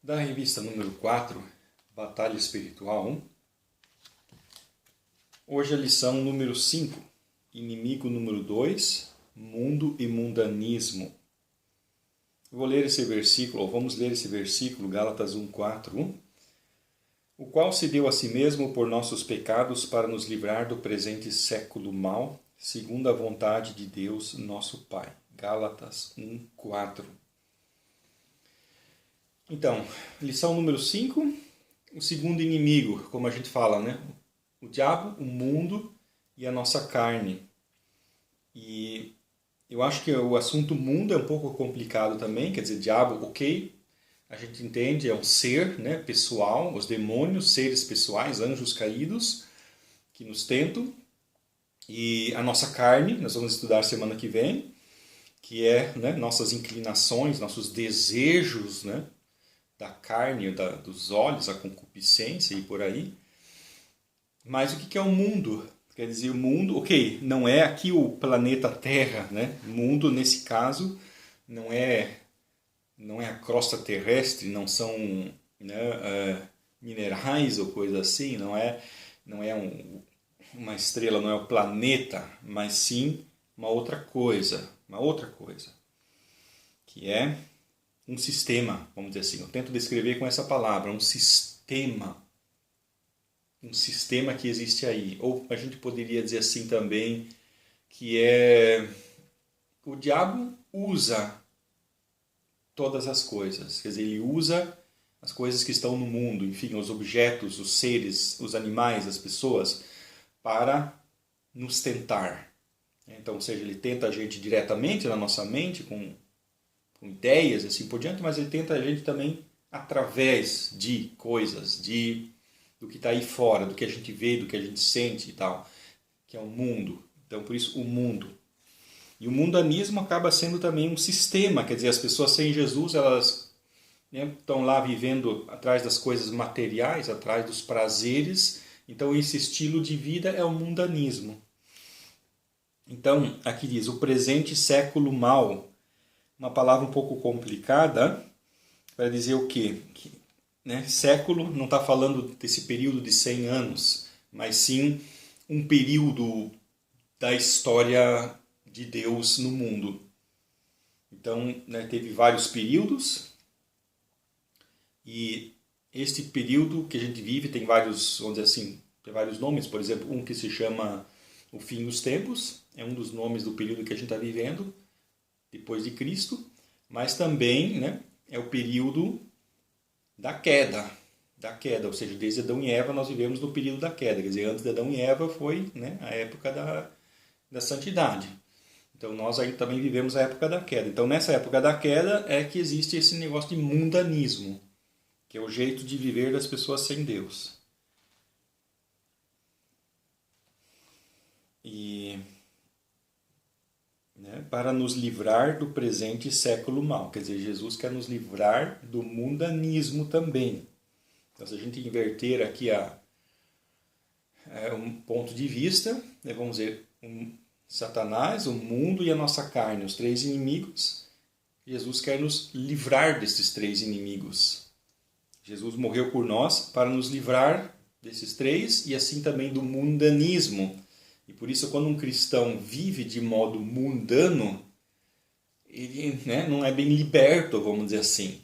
Da revista número 4, Batalha Espiritual 1. Hoje a lição número 5, Inimigo número 2, Mundo e Mundanismo. Vou ler esse versículo, ou vamos ler esse versículo, Gálatas 1:4, o qual se deu a si mesmo por nossos pecados para nos livrar do presente século mau, segundo a vontade de Deus, nosso Pai. Gálatas 1:4. Então, lição número 5, o segundo inimigo, como a gente fala, né? O diabo, o mundo e a nossa carne. E eu acho que o assunto mundo é um pouco complicado também, quer dizer, diabo, ok, a gente entende, é um ser, né, pessoal, os demônios, seres pessoais, anjos caídos, que nos tentam. E a nossa carne, nós vamos estudar semana que vem, que é, né, nossas inclinações, nossos desejos, né, da carne, dos olhos, a concupiscência e por aí. Mas o que é o mundo? Quer dizer, o mundo, ok, não é aqui o planeta Terra, né? O mundo, nesse caso, não é a crosta terrestre, não são, né, minerais ou coisa assim, não é uma estrela, não é o planeta, mas sim uma outra coisa, que é um sistema, vamos dizer assim. Eu tento descrever com essa palavra, um sistema que existe aí. Ou a gente poderia dizer assim também, que é o diabo usa todas as coisas. Quer dizer, ele usa as coisas que estão no mundo, enfim, os objetos, os seres, os animais, as pessoas, para nos tentar. Então, ou seja, ele tenta a gente diretamente na nossa mente, com ideias, assim por diante, mas ele tenta a gente também através de coisas, do que está aí fora, do que a gente vê, do que a gente sente e tal, que é o mundo. Então, por isso, o mundo. E o mundanismo acaba sendo também um sistema, quer dizer, as pessoas sem Jesus, elas, né, estão lá vivendo atrás das coisas materiais, atrás dos prazeres. Então, esse estilo de vida é o mundanismo. Então, aqui diz, o presente século mau. Uma palavra um pouco complicada para dizer o quê? Né? Século não está falando desse período de 100 anos, mas sim um período da história de Deus no mundo. Então, né, teve vários períodos, e este período que a gente vive tem vários, vamos dizer assim, tem vários nomes. Por exemplo, um que se chama o fim dos tempos, é um dos nomes do período que a gente está vivendo, depois de Cristo, mas também, né, é o período da queda, ou seja, desde Adão e Eva nós vivemos no período da queda, quer dizer, antes de Adão e Eva foi, né, a época da santidade. Então nós aí também vivemos a época da queda. Então nessa época da queda é que existe esse negócio de mundanismo, que é o jeito de viver das pessoas sem Deus. E né, para nos livrar do presente século mau. Quer dizer, Jesus quer nos livrar do mundanismo também. Então, se a gente inverter aqui um ponto de vista, né, vamos dizer, Satanás, o mundo e a nossa carne, os três inimigos, Jesus quer nos livrar desses três inimigos. Jesus morreu por nós para nos livrar desses três e assim também do mundanismo. E por isso, quando um cristão vive de modo mundano, ele, né, não é bem liberto, vamos dizer assim.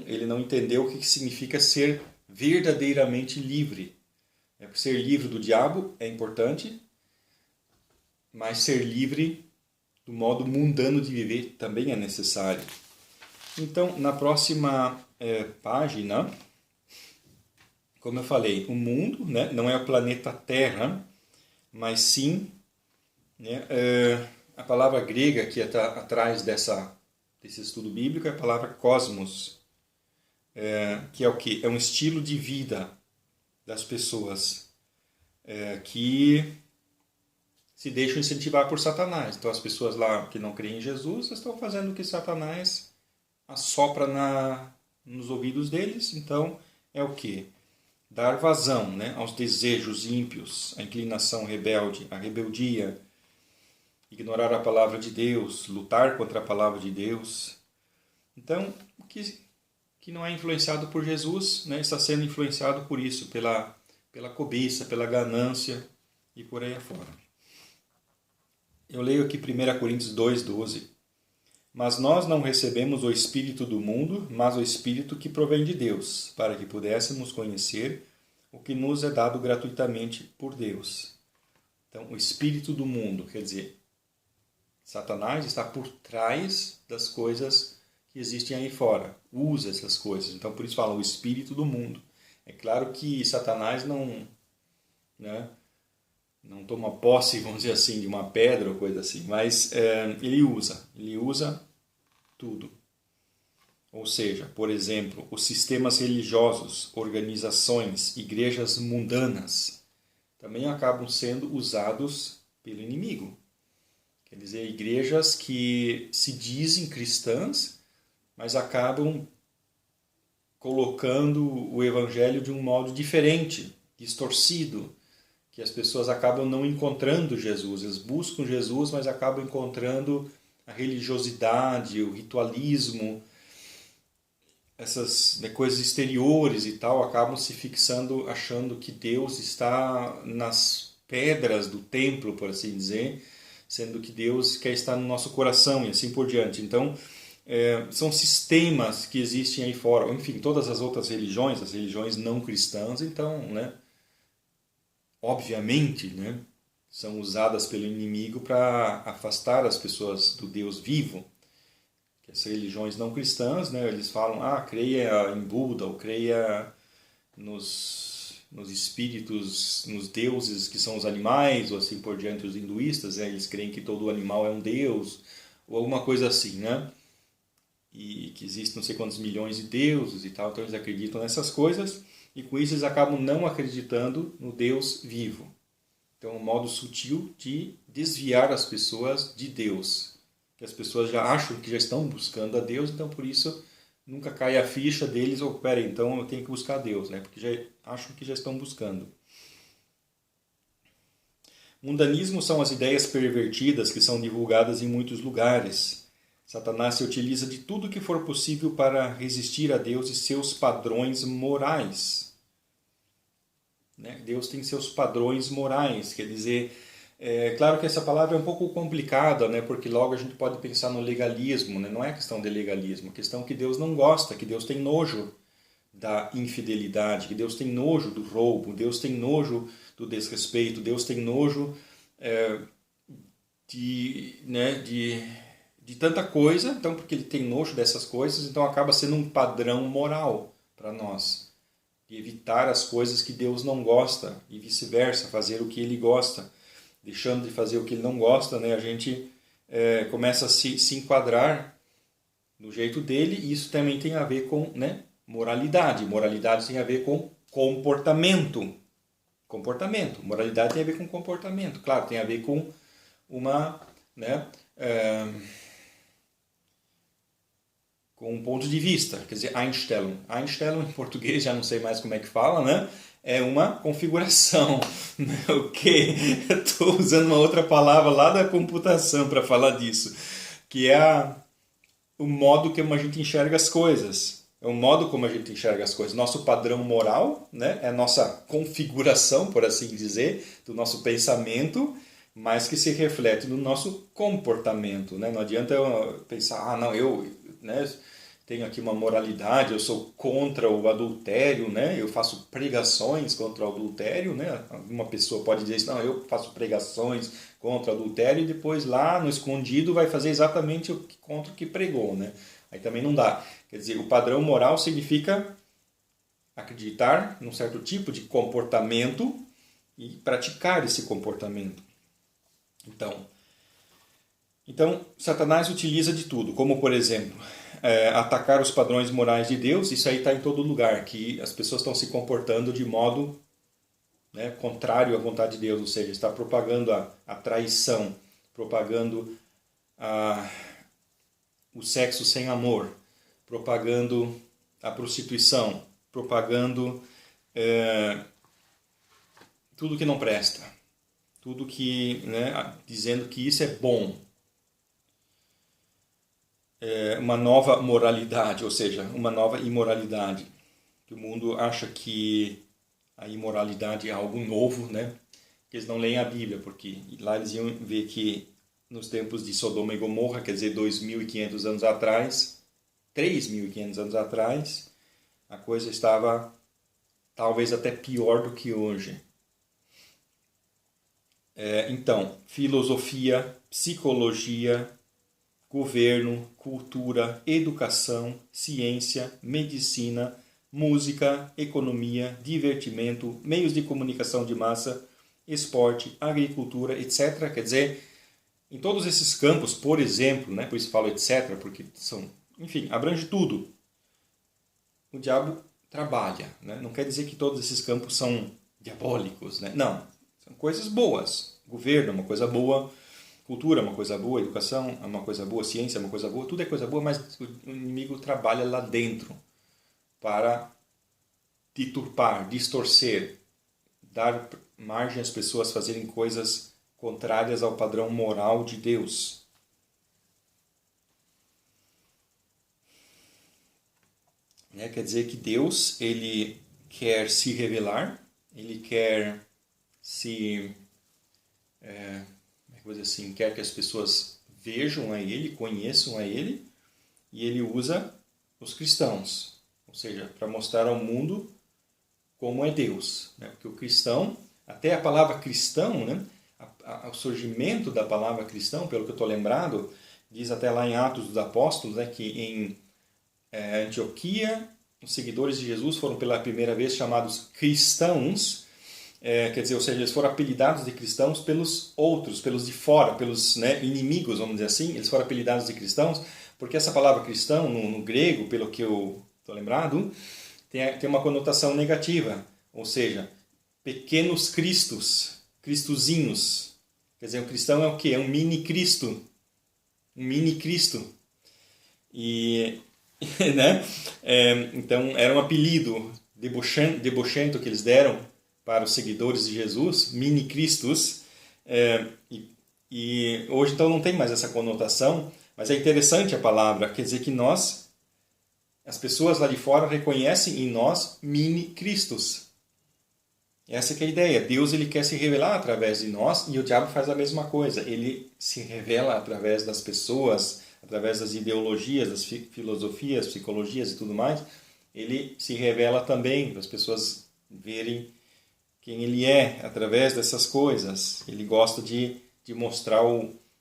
Ele não entendeu o que significa ser verdadeiramente livre. Ser livre do diabo é importante, mas ser livre do modo mundano de viver também é necessário. Então, na próxima página, como eu falei, o mundo, né, não é o planeta Terra, mas sim, né, a palavra grega que está atrás desse estudo bíblico é a palavra cosmos, que é o quê? É um estilo de vida das pessoas que se deixam incentivar por Satanás. Então as pessoas lá que não creem em Jesus estão fazendo o que Satanás assopra nos ouvidos deles. Então é o quê? Dar vazão, né, aos desejos ímpios, a inclinação rebelde, a rebeldia, ignorar a palavra de Deus, lutar contra a palavra de Deus. Então, o que que não é influenciado por Jesus, né, está sendo influenciado por isso, pela cobiça, pela ganância e por aí afora. Eu leio aqui 1 Coríntios 2,12. Mas nós não recebemos o Espírito do mundo, mas o Espírito que provém de Deus, para que pudéssemos conhecer o que nos é dado gratuitamente por Deus. Então, o Espírito do mundo, quer dizer, Satanás está por trás das coisas que existem aí fora, usa essas coisas. Então, por isso fala o Espírito do mundo. É claro que Satanás não toma posse, vamos dizer assim, de uma pedra ou coisa assim, mas ele usa tudo. Ou seja, por exemplo, os sistemas religiosos, organizações, igrejas mundanas, também acabam sendo usados pelo inimigo. Quer dizer, igrejas que se dizem cristãs, mas acabam colocando o evangelho de um modo diferente, distorcido, que as pessoas acabam não encontrando Jesus. Eles buscam Jesus, mas acabam encontrando a religiosidade, o ritualismo, essas coisas exteriores e tal, acabam se fixando, achando que Deus está nas pedras do templo, por assim dizer, sendo que Deus quer estar no nosso coração e assim por diante. Então, são sistemas que existem aí fora, enfim, todas as outras religiões, as religiões não cristãs, então, obviamente, são usadas pelo inimigo para afastar as pessoas do Deus vivo. Que as religiões não cristãs, eles falam, creia em Buda, ou creia nos espíritos, nos deuses que são os animais, ou assim por diante, os hinduístas, eles creem que todo animal é um deus, ou alguma coisa assim, e que existem não sei quantos milhões de deuses e tal, então eles acreditam nessas coisas, e com isso eles acabam não acreditando no Deus vivo. Então é um modo sutil de desviar as pessoas de Deus, que as pessoas já acham que já estão buscando a Deus, então por isso nunca cai a ficha deles, peraí, então eu tenho que buscar a Deus, porque já acham que já estão buscando. Mundanismo são as ideias pervertidas que são divulgadas em muitos lugares. Satanás se utiliza de tudo que for possível para resistir a Deus e seus padrões morais. Deus tem seus padrões morais, quer dizer, claro que essa palavra é um pouco complicada, porque logo a gente pode pensar no legalismo, não é questão de legalismo, é questão que Deus não gosta, que Deus tem nojo da infidelidade, que Deus tem nojo do roubo, Deus tem nojo do desrespeito, Deus tem nojo de tanta coisa, então porque Ele tem nojo dessas coisas, então acaba sendo um padrão moral para nós. De evitar as coisas que Deus não gosta e vice-versa, fazer o que Ele gosta. Deixando de fazer o que Ele não gosta, a gente começa a se enquadrar no jeito dele, e isso também tem a ver com moralidade. Moralidade tem a ver com comportamento. Moralidade tem a ver com comportamento. Claro, tem a ver com uma... com um ponto de vista, quer dizer, Einstellung. Einstellung, em português, já não sei mais como é que fala, é uma configuração. Ok? Estou usando uma outra palavra lá da computação para falar disso, que é o modo como a gente enxerga as coisas. É o modo como a gente enxerga as coisas. Nosso padrão moral, é a nossa configuração, por assim dizer, do nosso pensamento, mas que se reflete no nosso comportamento. Não adianta eu pensar, eu tenho aqui uma moralidade, eu sou contra o adultério, eu faço pregações contra o adultério, Uma pessoa pode dizer isso, eu faço pregações contra o adultério, e depois lá no escondido vai fazer exatamente contra o que pregou, Aí também não dá. Quer dizer, o padrão moral significa acreditar num certo tipo de comportamento e praticar esse comportamento. Então, Satanás utiliza de tudo, como, por exemplo, atacar os padrões morais de Deus. Isso aí está em todo lugar, que as pessoas estão se comportando de modo contrário à vontade de Deus, ou seja, está propagando a traição, propagando o sexo sem amor, propagando a prostituição, propagando tudo que não presta, tudo que, dizendo que isso é bom. uma nova moralidade, ou seja, uma nova imoralidade. Que o mundo acha que a imoralidade é algo novo, né? Que eles não leem a Bíblia, porque lá eles iam ver que nos tempos de Sodoma e Gomorra, quer dizer, 2.500 anos atrás, 3.500 anos atrás, a coisa estava talvez até pior do que hoje. Então, filosofia, psicologia, governo, cultura, educação, ciência, medicina, música, economia, divertimento, meios de comunicação de massa, esporte, agricultura, etc. Quer dizer, em todos esses campos, por exemplo, né, por isso falo etc, porque são, enfim, abrange tudo. O diabo trabalha, né? Não quer dizer que todos esses campos são diabólicos, né? Não, são coisas boas. Governo é uma coisa boa, cultura é uma coisa boa, educação é uma coisa boa, ciência é uma coisa boa, tudo é coisa boa, mas o inimigo trabalha lá dentro para deturpar, distorcer, dar margem às pessoas fazerem coisas contrárias ao padrão moral de Deus. Quer dizer que Deus, ele quer se revelar, ele quer se... vou dizer assim, quer que as pessoas vejam a ele, conheçam a ele, e ele usa os cristãos, ou seja, para mostrar ao mundo como é Deus. Porque o cristão, até a palavra cristão, né, o surgimento da palavra cristão, pelo que eu estou lembrado, diz até lá em Atos dos Apóstolos, né, que em Antioquia, os seguidores de Jesus foram pela primeira vez chamados cristãos, quer dizer, ou seja, eles foram apelidados de cristãos pelos outros, pelos de fora, pelos inimigos, vamos dizer assim, eles foram apelidados de cristãos, porque essa palavra cristão, no grego, pelo que eu estou lembrado, tem uma conotação negativa, ou seja, pequenos cristos, cristozinhos. Quer dizer, um cristão é o quê? É um mini Cristo. Um mini Cristo. E, né? Então, era um apelido debochento que eles deram para os seguidores de Jesus, mini Cristos. E hoje, então, não tem mais essa conotação, mas é interessante a palavra, quer dizer que nós, as pessoas lá de fora reconhecem em nós mini Cristos. Essa que é a ideia. Deus, ele quer se revelar através de nós, e o diabo faz a mesma coisa. Ele se revela através das pessoas, através das ideologias, das filosofias, psicologias e tudo mais. Ele se revela também para as pessoas verem quem ele é através dessas coisas. Ele gosta de mostrar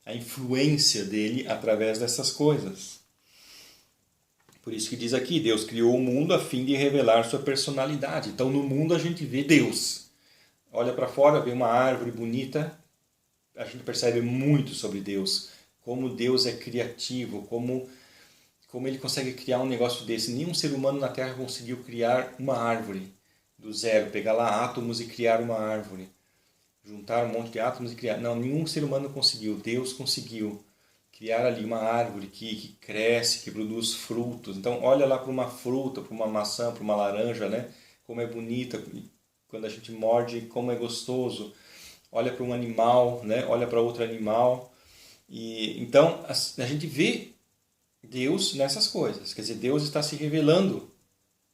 a influência dele através dessas coisas. Por isso que diz aqui, Deus criou o mundo a fim de revelar sua personalidade. Então no mundo a gente vê Deus. Olha para fora, vê uma árvore bonita, a gente percebe muito sobre Deus. Como Deus é criativo, como ele consegue criar um negócio desse. Nenhum ser humano na Terra conseguiu criar uma árvore do zero, pegar lá átomos e criar uma árvore. Juntar um monte de átomos e criar. Não, nenhum ser humano conseguiu. Deus conseguiu criar ali uma árvore que cresce, que produz frutos. Então, olha lá para uma fruta, para uma maçã, para uma laranja, né? Como é bonita, quando a gente morde, como é gostoso. Olha para um animal, né? Olha para outro animal. E então, a gente vê Deus nessas coisas. Quer dizer, Deus está se revelando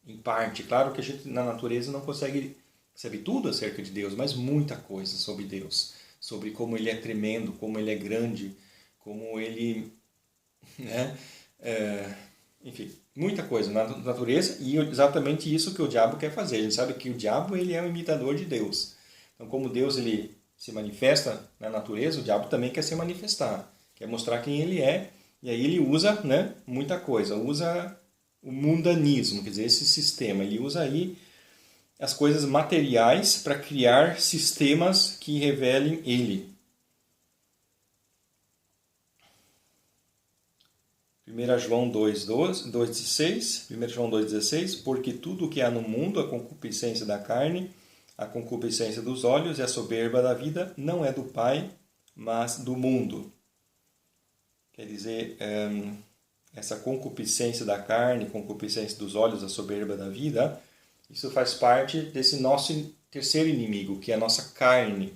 em parte. Claro que a gente, na natureza, não consegue saber tudo acerca de Deus, mas muita coisa sobre Deus. Sobre como Ele é tremendo, como Ele é grande, como ele, enfim, muita coisa na natureza, e exatamente isso que o diabo quer fazer. A gente sabe que o diabo, ele é um imitador de Deus. Então, como Deus, ele se manifesta na natureza, o diabo também quer se manifestar, quer mostrar quem ele é, e aí ele usa, muita coisa, usa o mundanismo, quer dizer, esse sistema, ele usa aí as coisas materiais para criar sistemas que revelem ele. 1 João 2,16, 1 João 2,16, porque tudo o que há no mundo, a concupiscência da carne, a concupiscência dos olhos e a soberba da vida, não é do Pai, mas do mundo. Quer dizer, essa concupiscência da carne, concupiscência dos olhos, a soberba da vida, isso faz parte desse nosso terceiro inimigo, que é a nossa carne.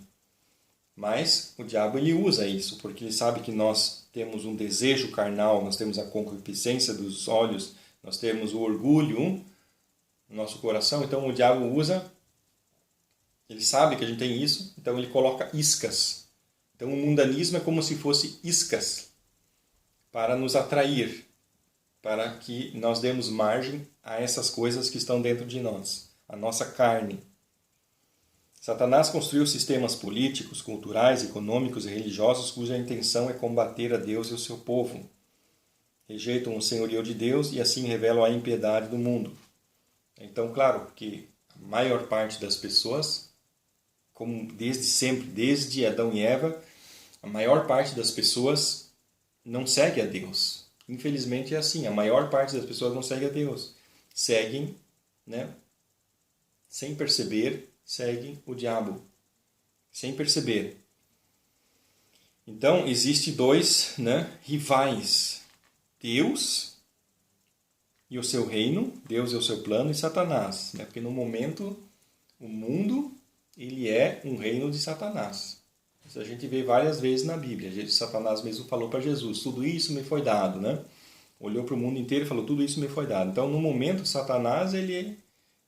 Mas o diabo, ele usa isso, porque ele sabe que nós temos um desejo carnal, nós temos a concupiscência dos olhos, nós temos o orgulho no nosso coração. Então o diabo usa, ele sabe que a gente tem isso, então ele coloca iscas. Então o mundanismo é como se fosse iscas para nos atrair, para que nós demos margem a essas coisas que estão dentro de nós, a nossa carne. Satanás construiu sistemas políticos, culturais, econômicos e religiosos cuja intenção é combater a Deus e o seu povo. Rejeitam o senhorio de Deus e assim revelam a impiedade do mundo. Então, claro, que a maior parte das pessoas, como desde sempre, desde Adão e Eva, a maior parte das pessoas não segue a Deus. Infelizmente é assim, a maior parte das pessoas não segue a Deus. Seguem, sem perceber, seguem o diabo. Sem perceber. Então, existem dois rivais. Deus e o seu reino, Deus e o seu plano, e Satanás. Porque no momento, o mundo ele é um reino de Satanás. Isso a gente vê várias vezes na Bíblia. Satanás mesmo falou para Jesus, tudo isso me foi dado. Olhou para o mundo inteiro e falou, tudo isso me foi dado. Então, no momento, Satanás ele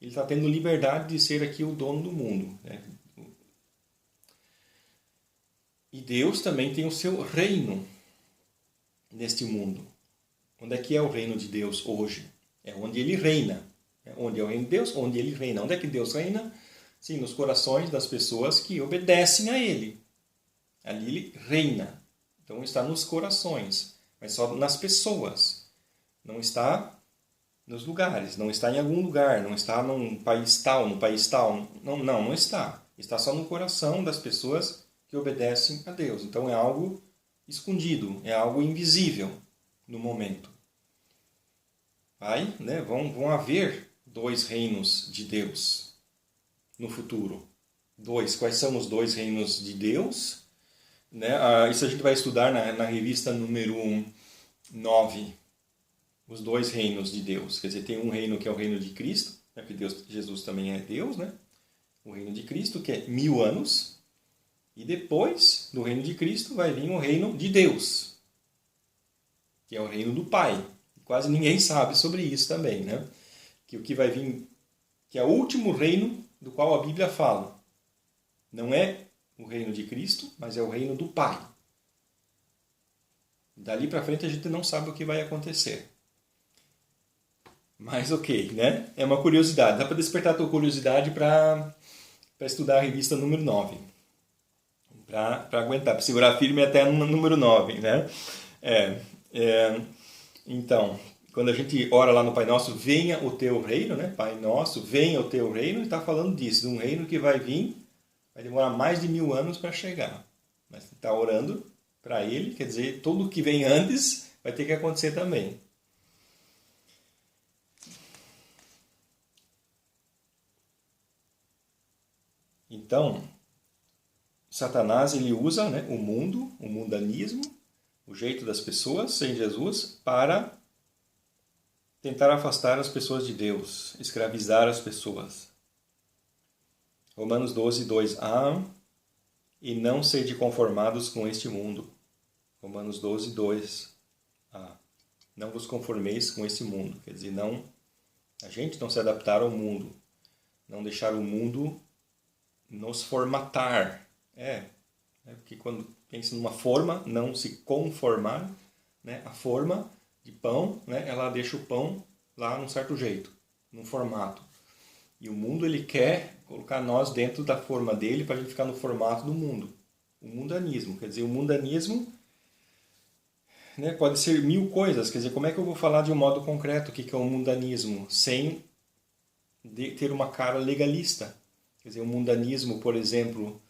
está tendo liberdade de ser aqui o dono do mundo. E Deus também tem o seu reino neste mundo. Onde é que é o reino de Deus hoje? É onde ele reina. Onde é o reino de Deus? Onde ele reina. Onde é que Deus reina? Sim, nos corações das pessoas que obedecem a ele. Ali ele reina. Então está nos corações, mas só nas pessoas. Não está nos lugares, não está em algum lugar, não está num país tal, no país tal. Não está. Está só no coração das pessoas que obedecem a Deus. Então é algo escondido, é algo invisível no momento. Vão haver dois reinos de Deus no futuro. Quais são os dois reinos de Deus? Isso a gente vai estudar na revista número 9. Os dois reinos de Deus. Quer dizer, tem um reino que é o reino de Cristo, porque Jesus também é Deus, O reino de Cristo, que é 1000 anos. E depois do reino de Cristo vai vir o reino de Deus, que é o reino do Pai. Quase ninguém sabe sobre isso também, Que o que vai vir, que é o último reino do qual a Bíblia fala. Não é o reino de Cristo, mas é o reino do Pai. Dali para frente a gente não sabe o que vai acontecer. Mas ok, É uma curiosidade. Dá para despertar a tua curiosidade para estudar a revista número 9. Para aguentar, para segurar firme até no número 9, Então, quando a gente ora lá no Pai Nosso, venha o teu reino, Pai Nosso, venha o teu reino, e está falando disso, de um reino que vai vir, vai demorar mais de 1000 anos para chegar. Mas está orando para ele, quer dizer, tudo que vem antes vai ter que acontecer também. Então, Satanás ele usa o mundo, o mundanismo, o jeito das pessoas sem Jesus para tentar afastar as pessoas de Deus, escravizar as pessoas. Romanos 12, 2a, e não sede conformados com este mundo. Romanos 12, 2a. Não vos conformeis com este mundo. Quer dizer, a gente não se adaptar ao mundo. Não deixar o mundo nos formatar. Porque quando pensa numa forma, não se conformar, a forma de pão, ela deixa o pão lá num certo jeito, num formato. E o mundo ele quer colocar nós dentro da forma dele para a gente ficar no formato do mundo. O mundanismo, quer dizer, o mundanismo pode ser 1000 coisas. Quer dizer, como é que eu vou falar de um modo concreto o que é o mundanismo sem ter uma cara legalista? Quer dizer, o mundanismo, por exemplo,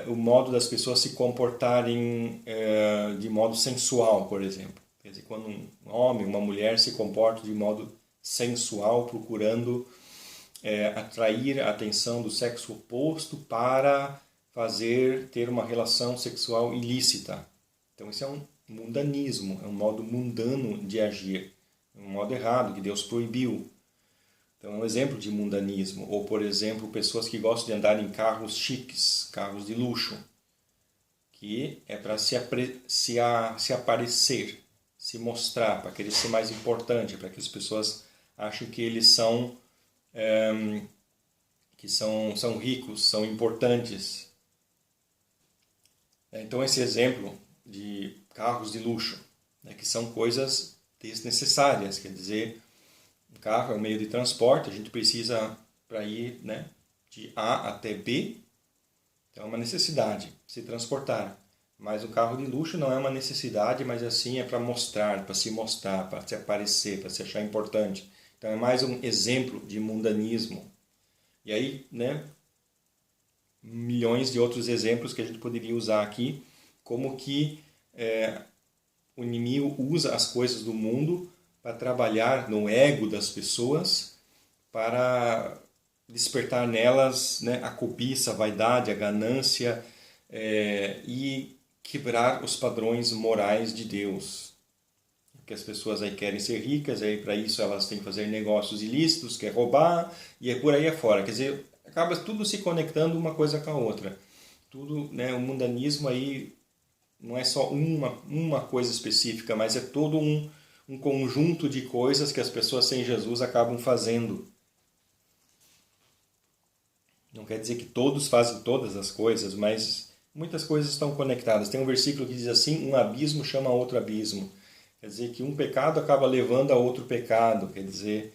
o modo das pessoas se comportarem de modo sensual, por exemplo. Quer dizer, quando um homem, uma mulher se comporta de modo sensual, procurando atrair a atenção do sexo oposto para ter uma relação sexual ilícita. Então, isso é um mundanismo, é um modo mundano de agir, é um modo errado que Deus proibiu. Então, é um exemplo de mundanismo. Ou, por exemplo, pessoas que gostam de andar em carros chiques, carros de luxo, que é para se aparecer, se mostrar, para querer ser mais importante, para que as pessoas achem que eles são são ricos, são importantes. Então esse exemplo de carros de luxo, né, que são coisas desnecessárias, quer dizer, um carro é um meio de transporte, a gente precisa para ir, né, de A até B, então é uma necessidade se transportar. Mas o carro de luxo não é uma necessidade, mas assim é para mostrar, para se aparecer, para se achar importante. Então é mais um exemplo de mundanismo. E aí, né, milhões de outros exemplos que a gente poderia usar aqui, como que o inimigo usa as coisas do mundo para trabalhar no ego das pessoas, para despertar nelas, né, a cobiça, a vaidade, a ganância e quebrar os padrões morais de Deus. Porque as pessoas aí querem ser ricas, aí para isso elas têm que fazer negócios ilícitos, quer roubar, e é por aí afora. Quer dizer, acaba tudo se conectando uma coisa com a outra. Tudo, né, o mundanismo aí não é só uma coisa específica, mas é todo um conjunto de coisas que as pessoas sem Jesus acabam fazendo. Não quer dizer que todos fazem todas as coisas, mas muitas coisas estão conectadas. Tem um versículo que diz assim, um abismo chama outro abismo. Quer dizer que um pecado acaba levando a outro pecado. Quer dizer,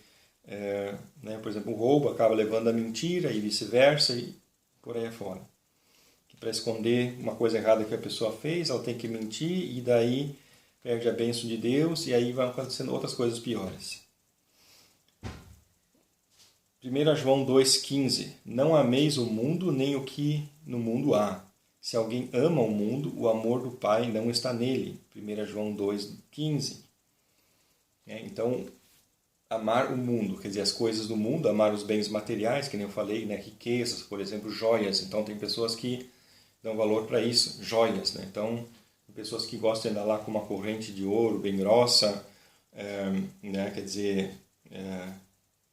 né, por exemplo, o roubo acaba levando a mentira e vice-versa e por aí afora. Para esconder uma coisa errada que a pessoa fez, ela tem que mentir e daí perde a bênção de Deus e aí vão acontecendo outras coisas piores. 1 João 2,15 Não ameis o mundo nem o que no mundo há. Se alguém ama o mundo, o amor do Pai não está nele. 1 João 2,15 Então, amar o mundo, quer dizer, as coisas do mundo, amar os bens materiais, que nem eu falei, né? Riquezas, por exemplo, joias. Então, tem pessoas que dão valor para isso, joias, né? Então, tem pessoas que gostam de andar lá com uma corrente de ouro bem grossa, né? Quer dizer,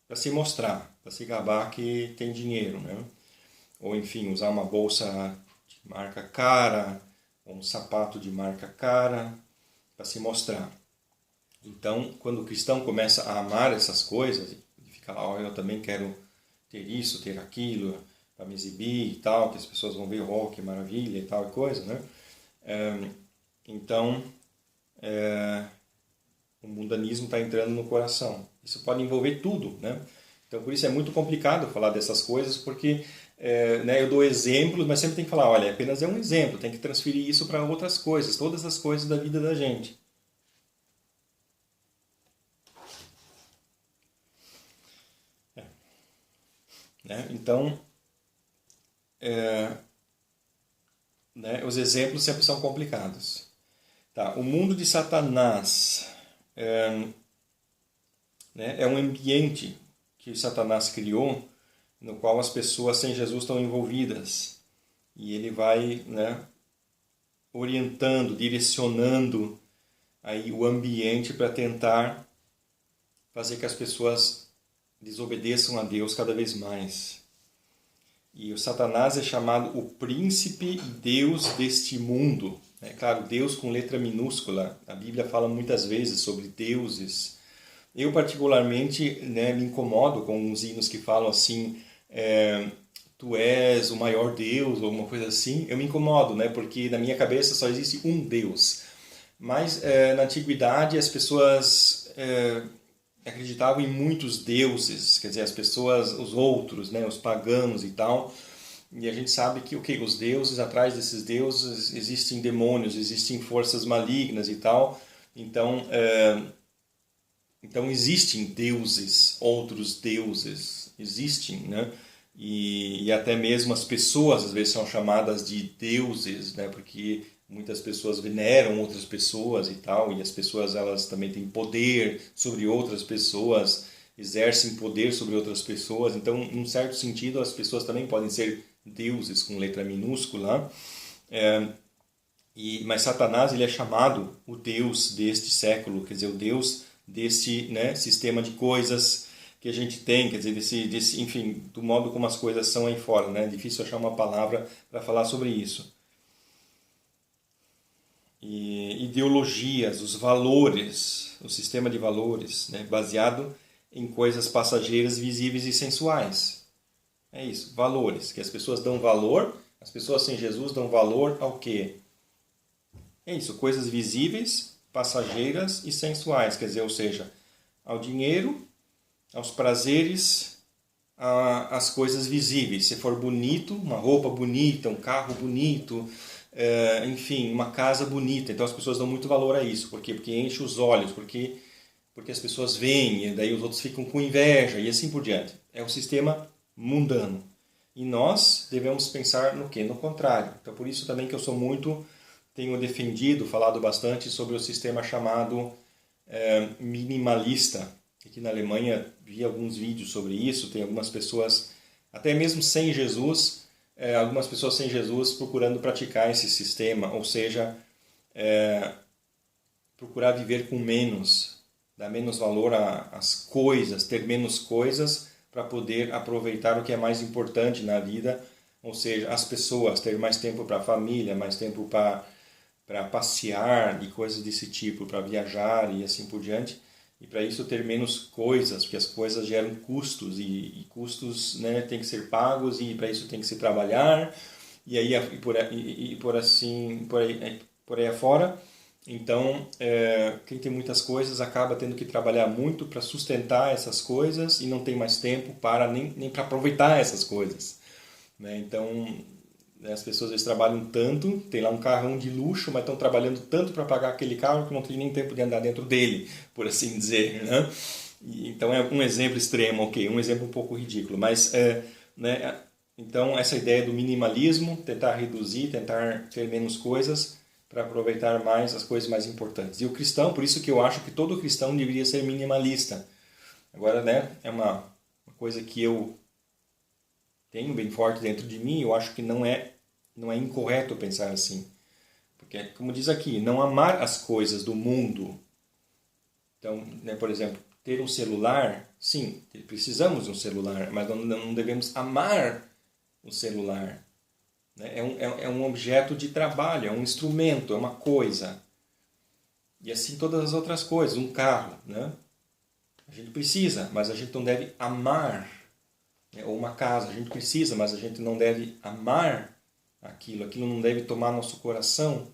para se mostrar, para se gabar que tem dinheiro, né? Ou, enfim, usar uma bolsa de marca cara, ou um sapato de marca cara, para se mostrar. Então, quando o cristão começa a amar essas coisas, e fica lá, eu também quero ter isso, ter aquilo, para me exibir e tal, que as pessoas vão ver, oh, que maravilha e tal e coisa, né? Então, o mundanismo está entrando no coração. Isso pode envolver tudo, né? Então, por isso é muito complicado falar dessas coisas, porque né, eu dou exemplos, mas sempre tem que falar, olha, apenas é um exemplo, tem que transferir isso para outras coisas, todas as coisas da vida da gente. Né? Então, né, os exemplos sempre são complicados. Tá, o mundo de Satanás né, é um ambiente que Satanás criou, no qual as pessoas sem Jesus estão envolvidas. E ele vai, né, orientando, direcionando aí o ambiente para tentar fazer que as pessoas desobedeçam a Deus cada vez mais. E o Satanás é chamado o príncipe Deus deste mundo. É claro, Deus com letra minúscula. A Bíblia fala muitas vezes sobre deuses. Eu particularmente, né, me incomodo com os hinos que falam assim, tu és o maior Deus, ou uma coisa assim. Eu me incomodo, né, porque na minha cabeça só existe um Deus. Mas na antiguidade as pessoas acreditavam em muitos deuses, quer dizer, as pessoas, os outros, né, os pagãos e tal. E a gente sabe que os deuses, atrás desses deuses existem demônios, existem forças malignas e tal. Então existem deuses, outros deuses, existem, né? E até mesmo as pessoas às vezes são chamadas de deuses, né? Porque muitas pessoas veneram outras pessoas e tal, e as pessoas elas também têm poder sobre outras pessoas, exercem poder sobre outras pessoas. Então, em um certo sentido, as pessoas também podem ser deuses com letra minúscula. Mas Satanás ele é chamado o Deus deste século, quer dizer, o Deus desse, né, sistema de coisas que a gente tem, quer dizer, desse, enfim, do modo como as coisas são aí fora, né? É difícil achar uma palavra para falar sobre isso. e ideologias, os valores, o sistema de valores, né, baseado em coisas passageiras, visíveis e sensuais. É isso, valores, que as pessoas dão valor, as pessoas sem Jesus dão valor ao quê? É isso, coisas visíveis, passageiras e sensuais, quer dizer, ou seja, ao dinheiro, aos prazeres, às coisas visíveis. Se for bonito, uma roupa bonita, um carro bonito, enfim, uma casa bonita. Então as pessoas dão muito valor a isso. Por quê? Porque enche os olhos, porque as pessoas veem, e daí os outros ficam com inveja e assim por diante. É o sistema mundano. E nós devemos pensar no quê? No contrário. Então por isso também que eu tenho defendido, falado bastante sobre o sistema chamado minimalista. Aqui na Alemanha vi alguns vídeos sobre isso, tem algumas pessoas, até mesmo sem Jesus, algumas pessoas sem Jesus procurando praticar esse sistema, ou seja, procurar viver com menos, dar menos valor às coisas, ter menos coisas para poder aproveitar o que é mais importante na vida, ou seja, as pessoas, ter mais tempo para a família, mais tempo para passear e coisas desse tipo, para viajar e assim por diante. E para isso ter menos coisas, porque as coisas geram custos e custos, né, tem que ser pagos e para isso tem que se trabalhar por aí afora. Então, quem tem muitas coisas acaba tendo que trabalhar muito para sustentar essas coisas e não tem mais tempo para nem para aproveitar essas coisas, né? Então, as pessoas às vezes trabalham tanto, tem lá um carrão de luxo, mas estão trabalhando tanto para pagar aquele carro que não tem nem tempo de andar dentro dele, por assim dizer, né? Então é um exemplo extremo, ok, um exemplo um pouco ridículo, mas né? Então essa ideia do minimalismo, tentar reduzir, tentar ter menos coisas para aproveitar mais as coisas mais importantes. E o cristão, por isso que eu acho que todo cristão deveria ser minimalista. Agora, né? É uma coisa que eu tenho bem forte dentro de mim, eu acho que não é incorreto pensar assim. Porque, como diz aqui, não amar as coisas do mundo. Então, né, por exemplo, ter um celular, sim, precisamos de um celular, mas não devemos amar o celular. Né? É um objeto de trabalho, é um instrumento, é uma coisa. E assim todas as outras coisas, um carro, né? A gente precisa, mas a gente não deve amar. Ou uma casa, a gente precisa, mas a gente não deve amar aquilo não deve tomar nosso coração.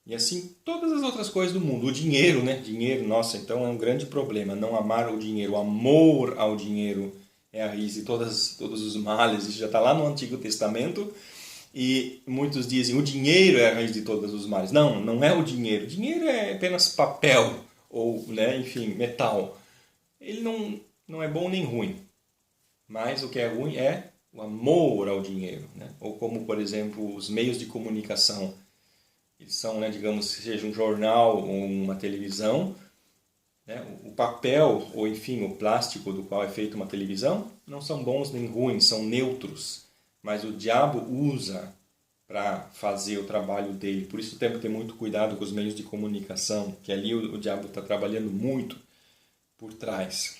E assim, todas as outras coisas do mundo. O dinheiro, né? Dinheiro, nossa, então é um grande problema. Não amar o dinheiro, o amor ao dinheiro é a raiz de todos os males. Isso já está lá no Antigo Testamento. E muitos dizem, o dinheiro é a raiz de todos os males. Não, não é o dinheiro. O dinheiro é apenas papel, ou, né, enfim, metal. Ele não é bom nem ruim. Mas o que é ruim é o amor ao dinheiro, né? Ou como, por exemplo, os meios de comunicação. Eles são, né, digamos, que seja um jornal ou uma televisão, né? O papel, ou enfim, o plástico do qual é feita uma televisão, não são bons nem ruins, são neutros. Mas o diabo usa para fazer o trabalho dele. Por isso temos que ter muito cuidado com os meios de comunicação, que ali o diabo está trabalhando muito por trás.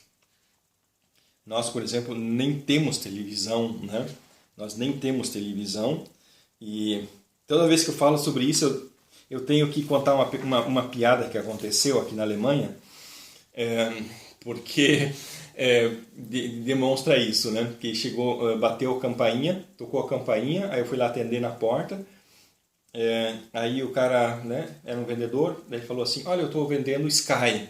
Nós, por exemplo, nem temos televisão, né? Nós nem temos televisão e toda vez que eu falo sobre isso, eu tenho que contar uma piada que aconteceu aqui na Alemanha, porque demonstra isso, né? Que chegou, bateu a campainha, tocou a campainha, aí eu fui lá atender na porta, aí o cara, né, era um vendedor, daí falou assim, olha, eu estou vendendo Sky.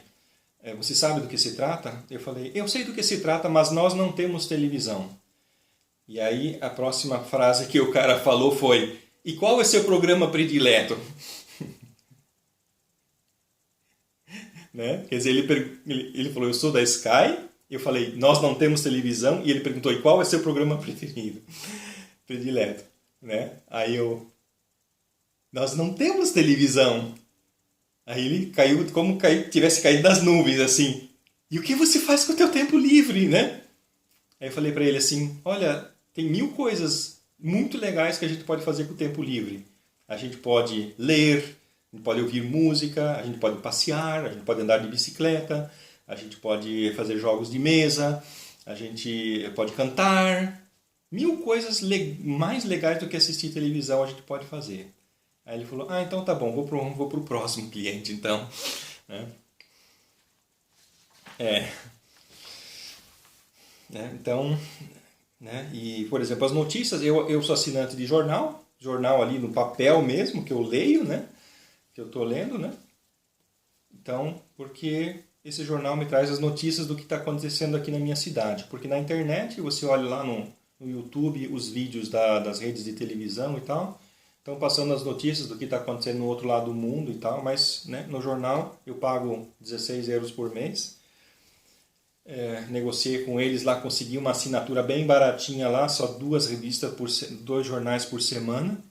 Você sabe do que se trata? Eu falei, eu sei do que se trata, mas nós não temos televisão. E aí a próxima frase que o cara falou foi, e qual é seu programa predileto? Né? Quer dizer, ele falou, eu sou da Sky, eu falei, nós não temos televisão, e ele perguntou, e qual é seu programa predileto? Né? Aí nós não temos televisão. Aí ele caiu como tivesse caído das nuvens, assim. E o que você faz com o teu tempo livre, né? Aí eu falei para ele assim, olha, tem 1000 coisas muito legais que a gente pode fazer com o tempo livre. A gente pode ler, a gente pode ouvir música, a gente pode passear, a gente pode andar de bicicleta, a gente pode fazer jogos de mesa, a gente pode cantar. 1000 coisas mais legais do que assistir televisão a gente pode fazer. Aí ele falou, então tá bom, vou pro próximo cliente, então. Né? Então, né? E, por exemplo, as notícias, eu sou assinante de jornal ali no papel mesmo, que eu leio, né? Que eu estou lendo, né? Então, porque esse jornal me traz as notícias do que está acontecendo aqui na minha cidade. Porque na internet, você olha lá no YouTube os vídeos das redes de televisão e tal, estão passando as notícias do que está acontecendo no outro lado do mundo e tal, mas né, no jornal eu pago 16 euros por mês. Negociei com eles lá, consegui uma assinatura bem baratinha lá, só 2 jornais por semana,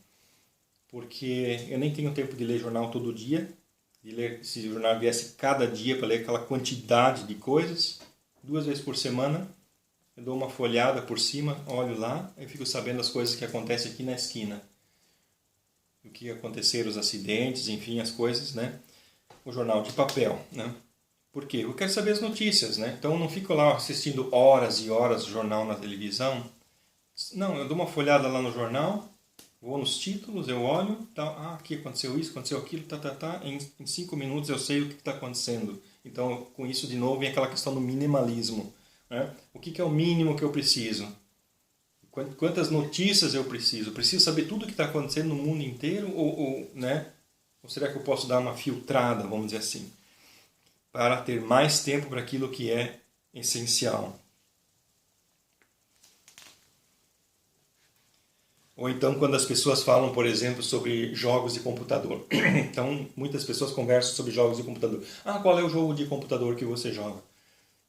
porque eu nem tenho tempo de ler jornal todo dia, de ler, se o jornal viesse cada dia para ler aquela quantidade de coisas, 2 vezes por semana, eu dou uma folhada por cima, olho lá, e fico sabendo as coisas que acontecem aqui na esquina. O que aconteceram, os acidentes, enfim, as coisas, né? O jornal de papel, né? Por quê? Eu quero saber as notícias, né? Então eu não fico lá assistindo horas e horas de jornal na televisão. Não, eu dou uma folhada lá no jornal, vou nos títulos, eu olho, tá, aqui aconteceu isso, aconteceu aquilo, em 5 minutos eu sei o que está acontecendo. Então, com isso, de novo, vem aquela questão do minimalismo. Né? O que é o mínimo que eu preciso? Quantas notícias eu preciso? Preciso saber tudo o que está acontecendo no mundo inteiro? Né? Ou será que eu posso dar uma filtrada, vamos dizer assim, para ter mais tempo para aquilo que é essencial? Ou então quando as pessoas falam, por exemplo, sobre jogos de computador. Então, muitas pessoas conversam sobre jogos de computador. Qual é o jogo de computador que você joga?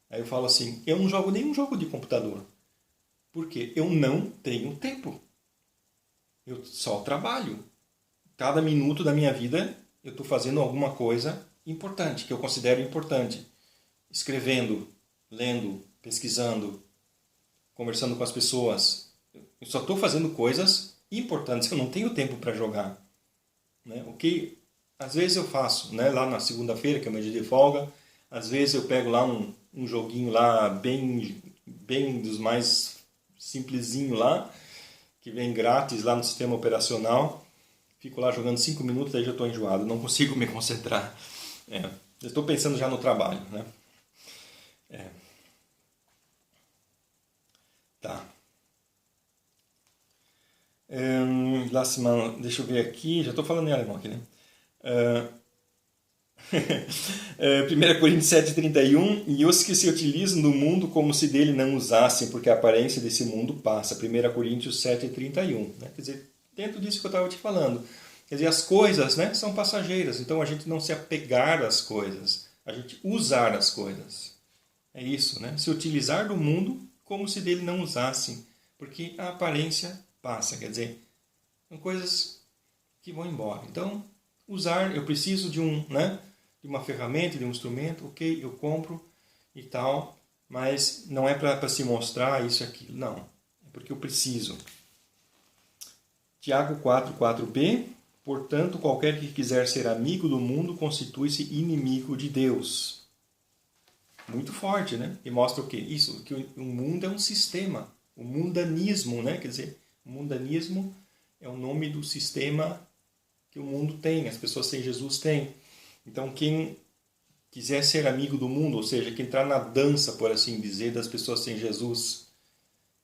Aí eu falo assim, eu não jogo nenhum jogo de computador. Por quê? Eu não tenho tempo. Eu só trabalho. Cada minuto da minha vida eu estou fazendo alguma coisa importante, que eu considero importante. Escrevendo, lendo, pesquisando, conversando com as pessoas. Eu só estou fazendo coisas importantes, eu não tenho tempo para jogar. Né? O que às vezes eu faço, né? Lá na segunda-feira, que é o meu dia de folga, às vezes eu pego lá um joguinho lá bem dos mais simplesinho lá, que vem grátis lá no sistema operacional. Fico lá jogando 5 minutos, aí já estou enjoado, não consigo me concentrar. Eu estou pensando já no trabalho. Né? Tá. Deixa eu ver aqui, já estou falando em alemão aqui, né? 1 Coríntios 7,31, e os que se utilizam do mundo como se dele não usassem, porque a aparência desse mundo passa. 1 Coríntios 7,31. Né? Quer dizer, dentro disso que eu estava te falando. Quer dizer, as coisas, né, são passageiras, então a gente não se apegar às coisas, a gente usar as coisas. É isso, né? Se utilizar do mundo como se dele não usassem, porque a aparência passa, quer dizer, são coisas que vão embora. Então, usar, eu preciso de uma ferramenta, de um instrumento, ok, eu compro e tal, mas não é para se mostrar isso e aquilo, não. É porque eu preciso. Tiago 4,4b, portanto, qualquer que quiser ser amigo do mundo constitui-se inimigo de Deus. Muito forte, né? E mostra o quê? Isso, que o mundo é um sistema. O mundanismo, né? Quer dizer, o mundanismo é o nome do sistema que o mundo tem, as pessoas sem Jesus têm. Então, quem quiser ser amigo do mundo, ou seja, que entrar na dança, por assim dizer, das pessoas sem Jesus,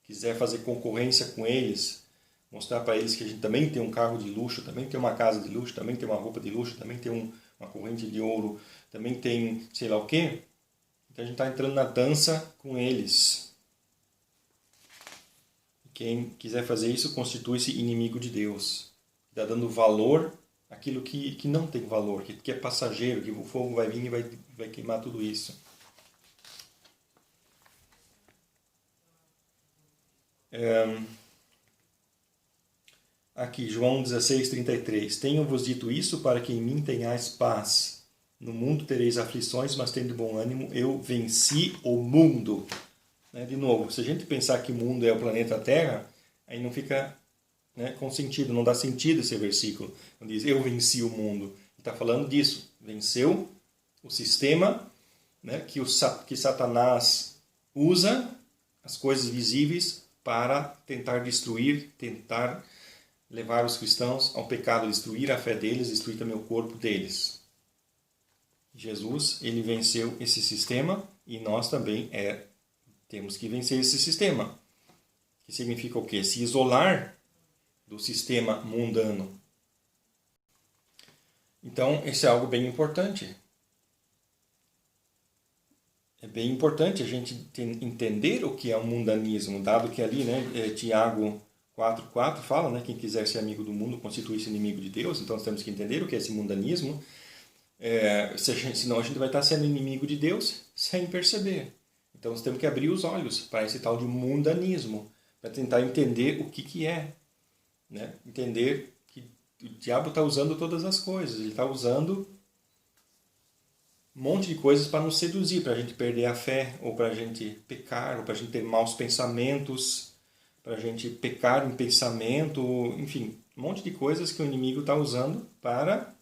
quiser fazer concorrência com eles, mostrar para eles que a gente também tem um carro de luxo, também tem uma casa de luxo, também tem uma roupa de luxo, também tem uma corrente de ouro, também tem sei lá o quê. Então a gente está entrando na dança com eles. Quem quiser fazer isso constitui-se inimigo de Deus. Está dando valor àquilo que não tem valor, que é passageiro, que o fogo vai vir e vai queimar tudo isso. Aqui, João 16:33. Tenho-vos dito isso para que em mim tenhais paz. No mundo tereis aflições, mas tendo bom ânimo, eu venci o mundo. De novo, se a gente pensar que o mundo é o planeta Terra, aí não fica com sentido, não dá sentido esse versículo. Quando diz, eu venci o mundo. Ele está falando disso. Venceu o sistema que Satanás usa, as coisas visíveis, para tentar destruir, tentar levar os cristãos ao pecado, destruir a fé deles, destruir também o corpo deles. Jesus, ele venceu esse sistema e nós também temos que vencer esse sistema. Que significa o quê? Se isolar do sistema mundano. Então, isso é algo bem importante. É bem importante a gente entender o que é o mundanismo, dado que ali, Tiago 4,4 fala, quem quiser ser amigo do mundo constitui-se inimigo de Deus. Então, nós temos que entender o que é esse mundanismo. Senão a gente vai estar sendo inimigo de Deus sem perceber. Então, nós temos que abrir os olhos para esse tal de mundanismo, para tentar entender o que é. Entender que o diabo está usando todas as coisas. Ele está usando um monte de coisas para nos seduzir, para a gente perder a fé, ou para a gente pecar, ou para a gente ter maus pensamentos, para a gente pecar em pensamento, enfim, um monte de coisas que o inimigo está usando para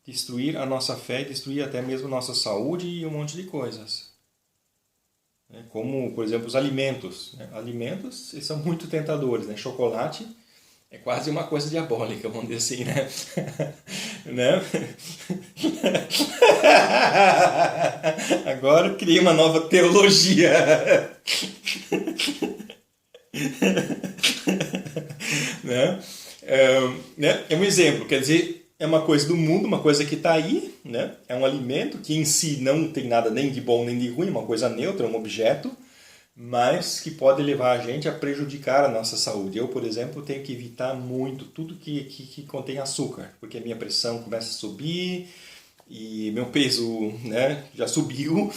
destruir a nossa fé, destruir até mesmo a nossa saúde e um monte de coisas. Como, por exemplo, os alimentos. Alimentos, eles são muito tentadores. Chocolate é quase uma coisa diabólica, vamos dizer assim, Agora eu criei uma nova teologia. É um exemplo, quer dizer, é uma coisa do mundo, uma coisa que está aí, é um alimento que em si não tem nada nem de bom nem de ruim, uma coisa neutra, um objeto, mas que pode levar a gente a prejudicar a nossa saúde. Eu, por exemplo, tenho que evitar muito tudo que contém açúcar, porque a minha pressão começa a subir e meu peso já subiu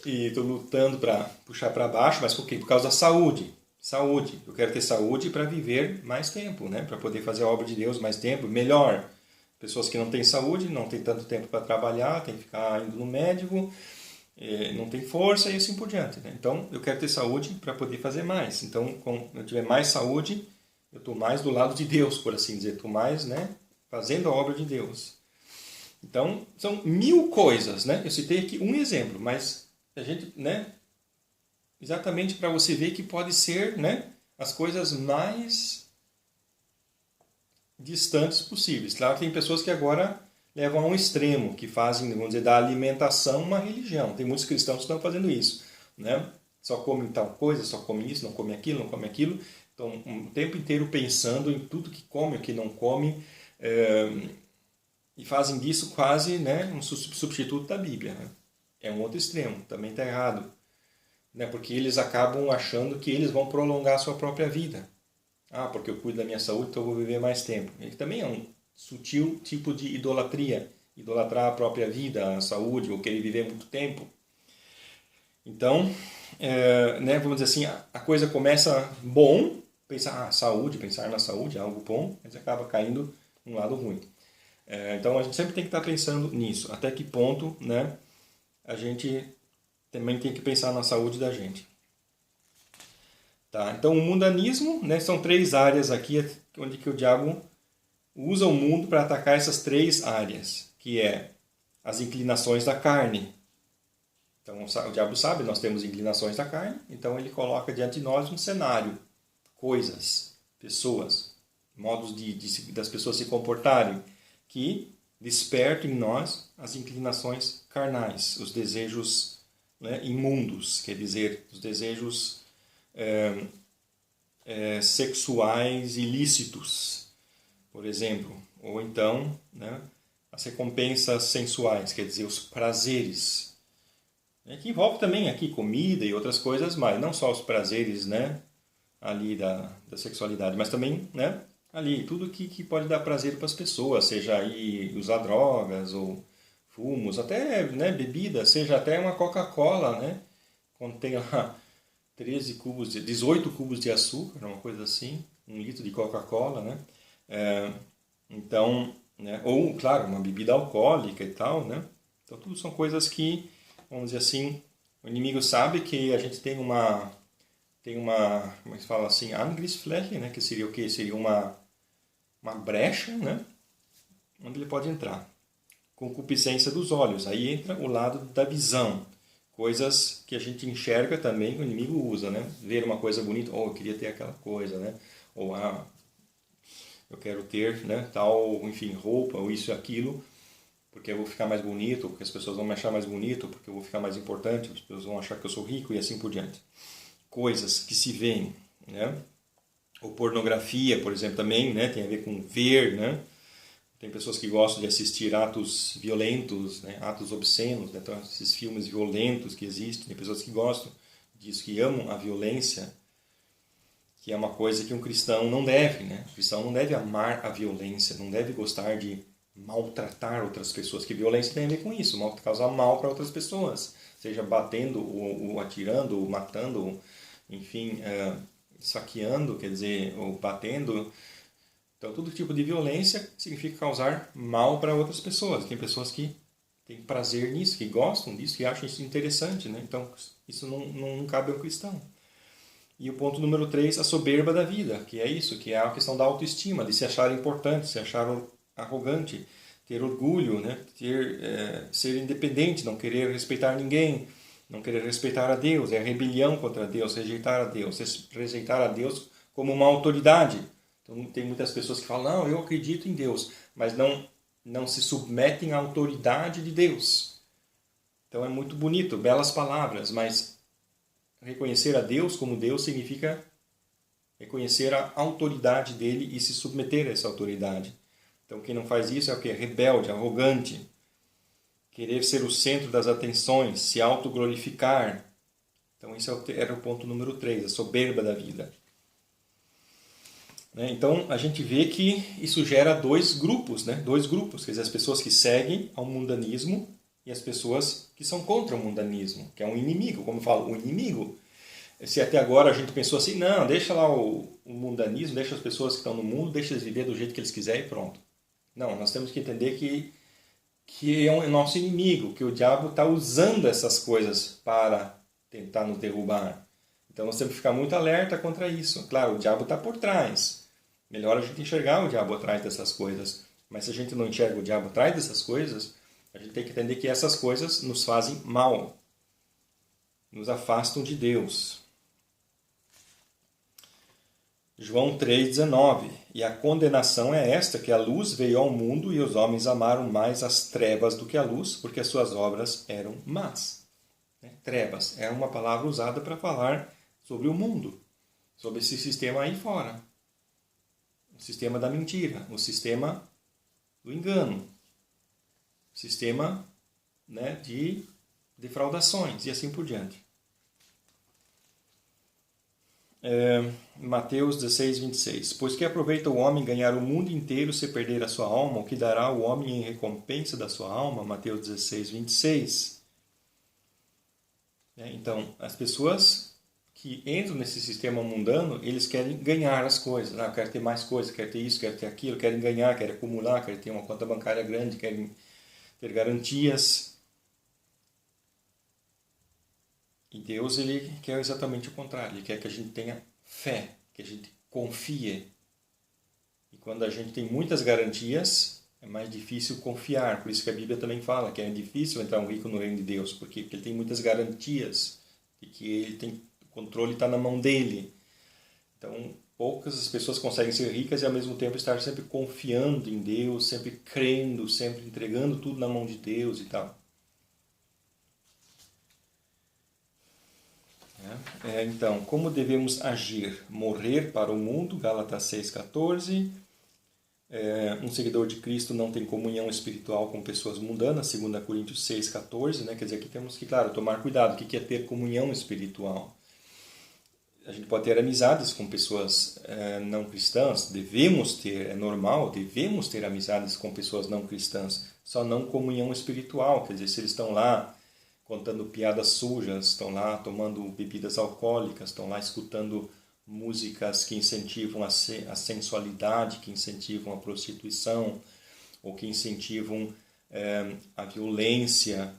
e estou lutando para puxar para baixo, mas por quê? Por causa da saúde. Saúde. Eu quero ter saúde para viver mais tempo, para poder fazer a obra de Deus mais tempo, melhor. Pessoas que não têm saúde, não têm tanto tempo para trabalhar, tem que ficar indo no médico, não tem força e assim por diante. Então, eu quero ter saúde para poder fazer mais. Então, quando eu tiver mais saúde, eu estou mais do lado de Deus, por assim dizer. Estou mais fazendo a obra de Deus. Então, são 1000 coisas. Eu citei aqui um exemplo, mas a gente, exatamente para você ver que pode ser as coisas mais distantes possíveis. Claro que tem pessoas que agora levam a um extremo, que fazem, vamos dizer, da alimentação uma religião. Tem muitos cristãos que estão fazendo isso. Só comem tal coisa, só comem isso, não comem aquilo, não comem aquilo. Então, o tempo inteiro pensando em tudo que come, o que não come, e fazem disso quase um substituto da Bíblia. É um outro extremo, também está errado. Porque eles acabam achando que eles vão prolongar a sua própria vida. Porque eu cuido da minha saúde, então eu vou viver mais tempo. Ele também é um sutil tipo de idolatria. Idolatrar a própria vida, a saúde, ou querer viver muito tempo. Então, vamos dizer assim, a coisa começa bom, pensar saúde, pensar na saúde é algo bom, mas acaba caindo num lado ruim. Então, a gente sempre tem que estar pensando nisso. Até que ponto a gente também tem que pensar na saúde da gente. Tá? Então, o mundanismo, são 3 áreas aqui onde que o diabo usa o mundo para atacar essas 3 áreas, que é as inclinações da carne. Então, o diabo sabe, nós temos inclinações da carne, então ele coloca diante de nós um cenário, coisas, pessoas, modos das pessoas se comportarem, que despertam em nós as inclinações carnais, os desejos imundos, quer dizer, os desejos sexuais ilícitos, por exemplo, ou então as recompensas sensuais, quer dizer, os prazeres, que envolve também aqui comida e outras coisas, mas não só os prazeres ali da sexualidade, mas também ali tudo que pode dar prazer para as pessoas, seja aí usar drogas ou fumos, até bebida, seja até uma Coca-Cola, contém lá 18 cubos de açúcar, uma coisa assim, 1 litro de Coca-Cola, então, ou, claro, uma bebida alcoólica e tal, Então, tudo são coisas que, vamos dizer assim, o inimigo sabe que a gente tem uma como é que se fala assim, Angriffsfläche, que seria o quê? Seria uma brecha, onde ele pode entrar. Concupiscência dos olhos, aí entra o lado da visão. Coisas que a gente enxerga também, que o inimigo usa, Ver uma coisa bonita, eu queria ter aquela coisa, Ou, eu quero ter, né, tal, enfim, roupa, ou isso e aquilo, porque eu vou ficar mais bonito, porque as pessoas vão me achar mais bonito, porque eu vou ficar mais importante, as pessoas vão achar que eu sou rico e assim por diante. Coisas que se veem, né? Ou pornografia, por exemplo, também, né, tem a ver com ver, né? Tem pessoas que gostam de assistir atos violentos, né, atos obscenos, né? Então, esses filmes violentos que existem, tem pessoas que gostam disso, que amam a violência, que é uma coisa que um cristão não deve, né? O cristão não deve amar a violência, não deve gostar de maltratar outras pessoas, que violência tem a ver com isso, causar mal para outras pessoas, seja batendo, ou atirando, ou matando, ou, enfim, saqueando, quer dizer, ou batendo. Então, todo tipo de violência significa causar mal para outras pessoas. Tem pessoas que têm prazer nisso, que gostam disso, que acham isso interessante, né? Então, isso não cabe ao cristão. E o ponto número 3, a soberba da vida, que é isso, que é a questão da autoestima, de se achar importante, se achar arrogante, ter orgulho, né? Ser independente, não querer respeitar ninguém, não querer respeitar a Deus, é a rebelião contra Deus, rejeitar a Deus como uma autoridade. Então, tem muitas pessoas que falam, não, eu acredito em Deus, mas não se submetem à autoridade de Deus. Então é muito bonito, belas palavras, mas reconhecer a Deus como Deus significa reconhecer a autoridade dele e se submeter a essa autoridade. Então quem não faz isso é o quê? Rebelde, arrogante, querer ser o centro das atenções, se autoglorificar. Então esse era o ponto número 3, a soberba da vida. Então a gente vê que isso gera dois grupos, né? Dois grupos, quer dizer, as pessoas que seguem ao mundanismo e as pessoas que são contra o mundanismo, que é um inimigo, como eu falo, um inimigo. Se até agora a gente pensou assim, não, deixa lá o mundanismo, deixa as pessoas que estão no mundo, deixa eles viver do jeito que eles quiserem e pronto. Não, nós temos que entender que é o nosso inimigo, que o diabo está usando essas coisas para tentar nos derrubar. Então nós temos que ficar muito alerta contra isso. Claro, o diabo está por trás. Melhor a gente enxergar o diabo atrás dessas coisas. Mas se a gente não enxerga o diabo atrás dessas coisas, a gente tem que entender que essas coisas nos fazem mal, nos afastam de Deus. João 3,19. E a condenação é esta, que a luz veio ao mundo e os homens amaram mais as trevas do que a luz, porque as suas obras eram más. Trevas é uma palavra usada para falar sobre o mundo, sobre esse sistema aí fora. O sistema da mentira, o sistema do engano, o sistema, né, de defraudações e assim por diante. Mateus 16, 26. Pois que aproveita o homem ganhar o mundo inteiro se perder a sua alma, o que dará o homem em recompensa da sua alma? Mateus 16, 26. Então, as pessoas que entram nesse sistema mundano, eles querem ganhar as coisas. Não, quero ter mais coisas, quero ter isso, quero ter aquilo, querem ganhar, querem acumular, querem ter uma conta bancária grande, querem ter garantias. E Deus, ele quer exatamente o contrário. Ele quer que a gente tenha fé, que a gente confie. E quando a gente tem muitas garantias, é mais difícil confiar. Por isso que a Bíblia também fala que é difícil entrar um rico no reino de Deus, porque ele tem muitas garantias de que ele tem, o controle está na mão dele. Então, poucas as pessoas conseguem ser ricas e ao mesmo tempo estar sempre confiando em Deus, sempre crendo, sempre entregando tudo na mão de Deus e tal. Então, como devemos agir? Morrer para o mundo, Gálatas 6,14. Um seguidor de Cristo não tem comunhão espiritual com pessoas mundanas, 2 Coríntios 6,14. Né? Quer dizer, aqui temos que, claro, tomar cuidado. O que é ter comunhão espiritual? A gente pode ter amizades com pessoas não cristãs, devemos ter, é normal, devemos ter amizades com pessoas não cristãs, só não comunhão espiritual. Quer dizer, se eles estão lá contando piadas sujas, estão lá tomando bebidas alcoólicas, estão lá escutando músicas que incentivam a sensualidade, que incentivam a prostituição, ou que incentivam a violência.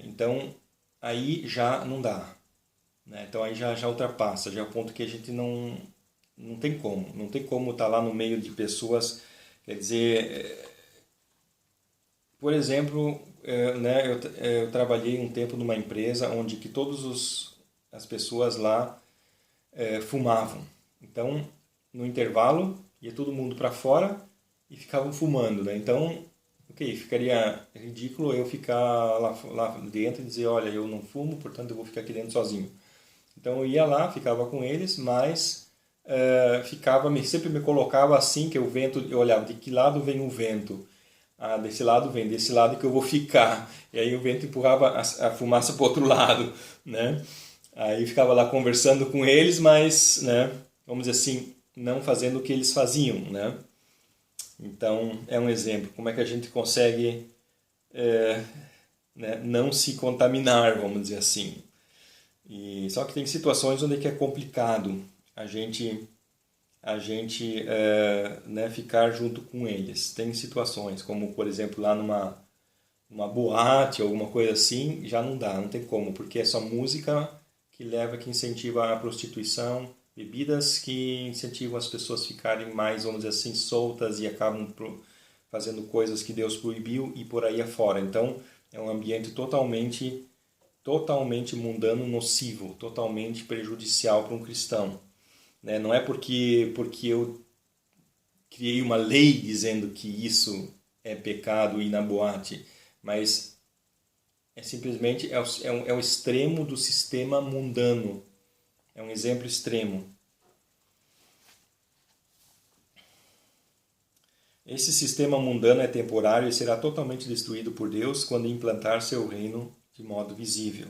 Então, aí já não dá. Então, aí já ultrapassa, já é o ponto que a gente não tem como. Não tem como estar lá no meio de pessoas, quer dizer... Por exemplo, eu trabalhei um tempo numa empresa onde que todas as pessoas lá fumavam. Então, no intervalo, ia todo mundo para fora e ficavam fumando, né? Então, ok, ficaria ridículo eu ficar lá dentro e dizer, olha, eu não fumo, portanto eu vou ficar aqui dentro sozinho. Então eu ia lá, ficava com eles, mas sempre me colocava assim, que o vento, eu olhava de que lado vem o vento. Ah, desse lado vem, desse lado que eu vou ficar. E aí o vento empurrava a fumaça para o outro lado, né? Aí ficava lá conversando com eles, mas, né, vamos dizer assim, não fazendo o que eles faziam, né? Então, é um exemplo. Como é que a gente consegue né, não se contaminar, vamos dizer assim. Só que tem situações onde é complicado a gente né, ficar junto com eles. Tem situações, como por exemplo lá numa boate, alguma coisa assim, já não dá, não tem como, porque é só música que incentiva a prostituição, bebidas que incentivam as pessoas a ficarem mais, vamos dizer assim, soltas e acabam fazendo coisas que Deus proibiu e por aí afora. Então, é um ambiente totalmente mundano, nocivo, totalmente prejudicial para um cristão. Né? Não é porque eu criei uma lei dizendo que isso é pecado ir na boate, mas simplesmente é o extremo do sistema mundano. É um exemplo extremo. Esse sistema mundano é temporário e será totalmente destruído por Deus quando implantar seu reino de modo visível.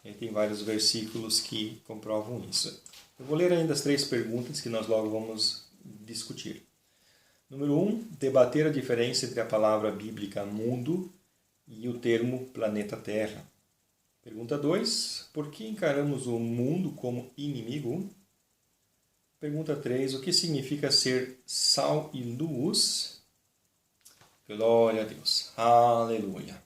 E tem vários versículos que comprovam isso. Eu vou ler ainda as 3 perguntas que nós logo vamos discutir. Número 1, debater a diferença entre a palavra bíblica mundo e o termo planeta Terra. Pergunta 2, por que encaramos o mundo como inimigo? Pergunta 3, o que significa ser sal e luz? Glória a Deus. Aleluia.